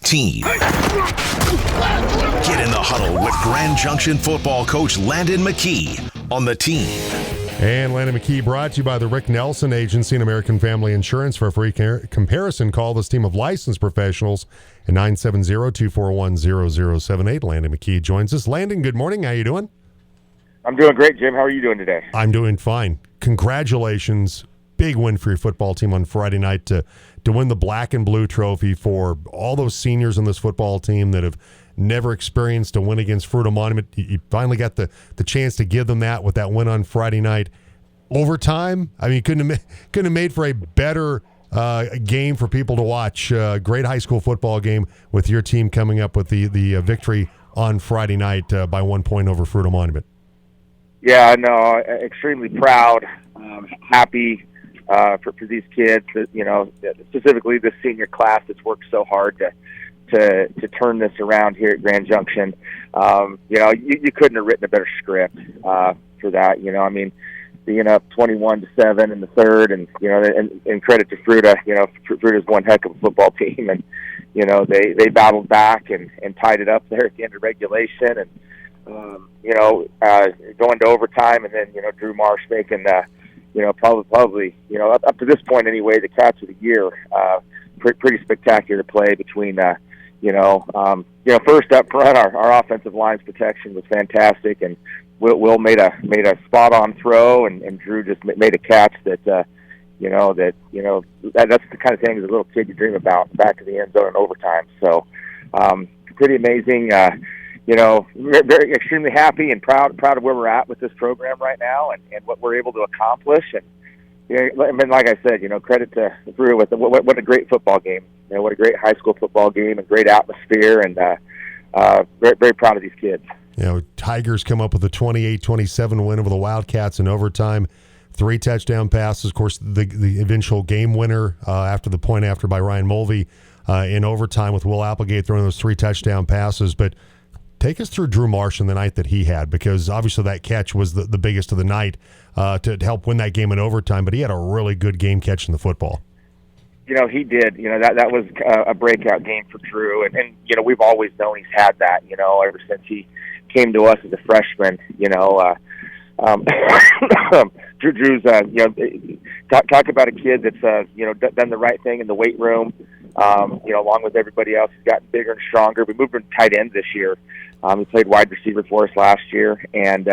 team. Get in the huddle with Grand Junction football coach Landon McKee on the team. And Landon McKee brought to you by the Rick Nelson Agency and American Family Insurance. For a free comparison, call this team of licensed professionals at 970-241-0078. Landon McKee joins us. Landon, good morning. How you doing? I'm doing great, Jim. How are you doing today? I'm doing fine. Congratulations. Big win for your football team on Friday night to win the black and blue trophy for all those seniors on this football team that have never experienced a win against Fruita Monument. You finally got the chance to give them that with that win on Friday night. Overtime, I mean, couldn't have made for a better game for people to watch. Great high school football game with your team coming up with the victory on Friday night by 1 point over Fruita Monument. Yeah, no, extremely proud, happy for these kids. Specifically this senior class that's worked so hard to turn this around here at Grand Junction. You couldn't have written a better script for that. I mean, being up 21-7 in the third, and credit to Fruita. Fruita's one heck of a football team, and they battled back and tied it up there at the end of regulation, and going to overtime, and then Drew Marsh making probably up to this point anyway, the catch of the year. Pretty spectacular play between first up front, our offensive line's protection was fantastic, and Will made a spot on throw, and Drew just made a catch that's the kind of thing as a little kid you dream about, back of the end zone in overtime. So pretty amazing. Very extremely happy and proud of where we're at with this program right now, and what we're able to accomplish. And like I said, credit to Drew with what a great football game. What a great high school football game, and great atmosphere, and very, very proud of these kids. Tigers come up with a 28-27 win over the Wildcats in overtime. 3 touchdown passes. Of course, the eventual game winner after the point after by Ryan Mulvey in overtime with Will Applegate throwing those 3 touchdown passes. But take us through Drew Marsh and the night that he had, because obviously that catch was the biggest of the night to help win that game in overtime, but he had a really good game catching the football. He did. That was a breakout game for Drew, and we've always known he's had that, ever since he came to us as a freshman. Drew's, talk about a kid that's, done the right thing in the weight room, along with everybody else. He's gotten bigger and stronger. We moved him to tight end this year. He played wide receiver for us last year, and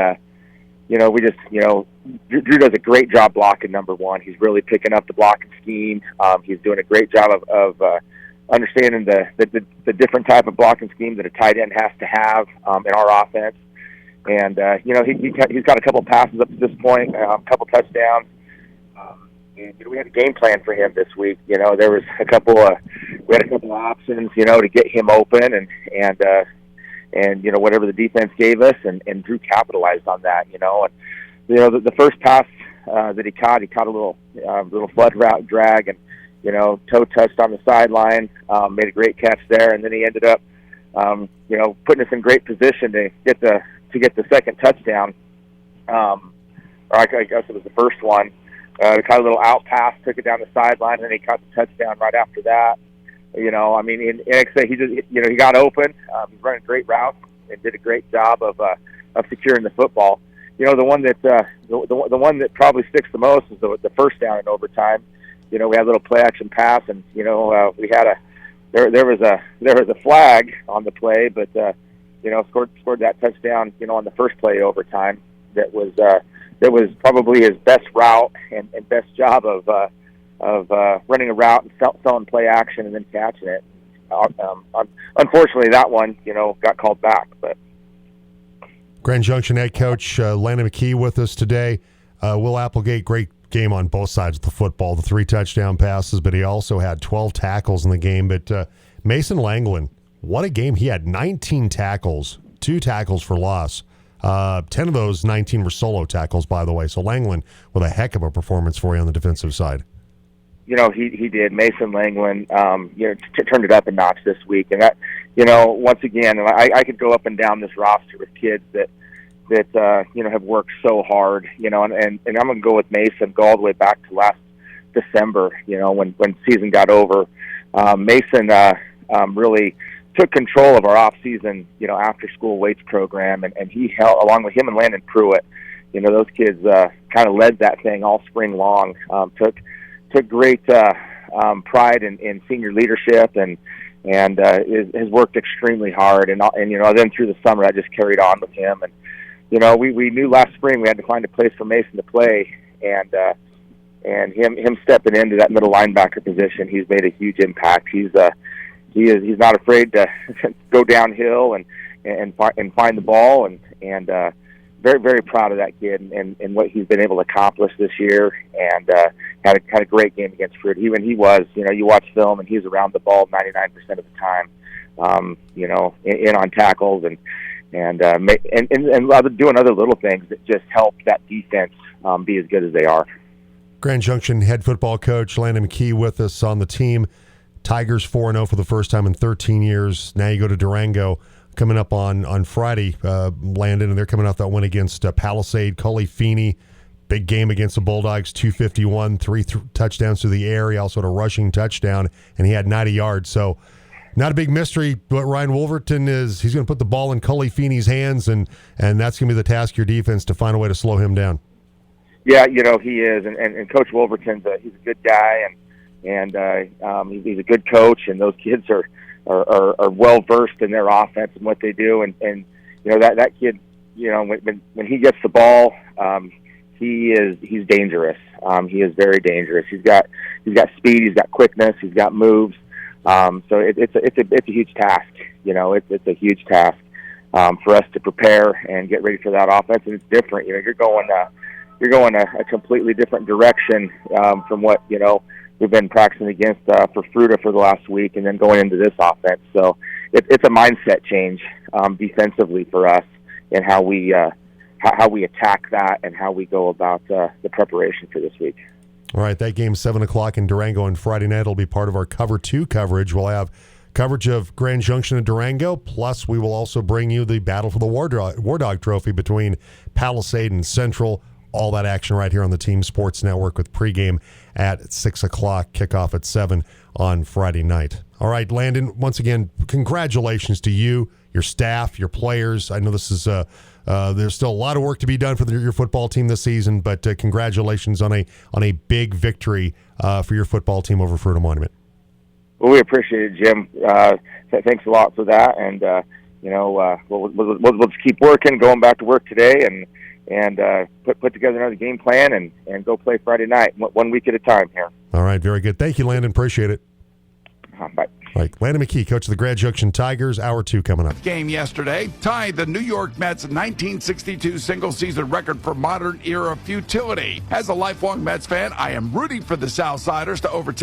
Drew does a great job blocking number one. He's really picking up the blocking scheme. He's doing a great job of understanding the different type of blocking scheme that a tight end has to have in our offense. And he's got a couple passes up to this point, a couple touchdowns. We had a game plan for him this week. There was we had a couple options, to get him open, and whatever the defense gave us, and Drew capitalized on that. The first pass that he caught a little flood route drag, and toe touched on the sideline, made a great catch there, and then he ended up putting us in great position to get the second touchdown. Or I guess it was the first one. Caught a little out pass, took it down the sideline, and then he caught the touchdown right after that. And like I say, he just, he got open. He's running great routes and did a great job of securing the football. The one that probably sticks the most is the first down in overtime. We had a little play action pass, and we had there was a flag on the play, but scored that touchdown on the first play of overtime. That was probably his best route and best job of running a route and selling play action and then catching it. Unfortunately, that one, got called back. But Grand Junction head coach Landon McKee with us today. Will Applegate, great game on both sides of the football, the 3 touchdown passes, but he also had 12 tackles in the game. But Mason Langland, what a game. He had 19 tackles, 2 tackles for loss. 10 of those 19 were solo tackles, by the way. So Langland with a heck of a performance for you on the defensive side. He did. Mason Langland, turned it up a notch this week. And that, once again, I could go up and down this roster with kids that have worked so hard, and I'm going to go with Mason, go all the way back to last December, when season got over. Mason, really took control of our off-season, after-school weights program, and he held, along with him and Landon Pruitt, those kids kind of led that thing all spring long. Took great pride in senior leadership, and has worked extremely hard. And then through the summer, I just carried on with him. And we knew last spring we had to find a place for Mason to play, and him stepping into that middle linebacker position, he's made a huge impact. He's not afraid to go downhill and find the ball, and very, very proud of that kid and what he's been able to accomplish this year, and had a great game against Fruit. When he was, you watch film and he's around the ball 99% of the time, in on tackles and doing other little things that just help that defense be as good as they are. Grand Junction head football coach Landon McKee with us on the team. Tigers 4-0 for the first time in 13 years. Now you go to Durango coming up on Friday, Landon, and they're coming off that win against Palisade. Cully Feeney, big game against the Bulldogs, 251, three touchdowns through the air. He also had a rushing touchdown, and he had 90 yards. So not a big mystery, but Ryan Wolverton he's going to put the ball in Cully Feeney's hands, and that's going to be the task of your defense to find a way to slow him down. Yeah, he is, and Coach Wolverton's he's a good guy, and he's a good coach, and those kids are well versed in their offense and what they do, and that kid, when he gets the ball, he's dangerous. He is very dangerous. He's got speed, he's got quickness, he's got moves. So it's a huge task. It's a huge task for us to prepare and get ready for that offense, and it's different. You're going a completely different direction from what we've been practicing against for Fruta for the last week, and then going into this offense. So it's a mindset change defensively for us, and how we attack that and how we go about the preparation for this week. All right, that game's 7 o'clock in Durango on Friday night. It'll be part of our Cover 2 coverage. We'll have coverage of Grand Junction and Durango, plus we will also bring you the battle for the War Dog Trophy between Palisade and Central. All that action right here on the Team Sports Network with pregame at 6 o'clock, kickoff at 7 on Friday night. All right, Landon, once again, congratulations to you, your staff, your players. I know this is there's still a lot of work to be done for your football team this season, but congratulations on a big victory for your football team over Fruita Monument. Well, we appreciate it, Jim. Thanks a lot for that, and we'll just keep working, going back to work today, and put together another game plan and go play Friday night, 1 week at a time here. All right, very good. Thank you, Landon. Appreciate it. Bye. All right, Landon McKee, coach of the Grand Junction Tigers. Hour 2 coming up. Game yesterday tied the New York Mets' 1962 single-season record for modern-era futility. As a lifelong Mets fan, I am rooting for the Southsiders to overtake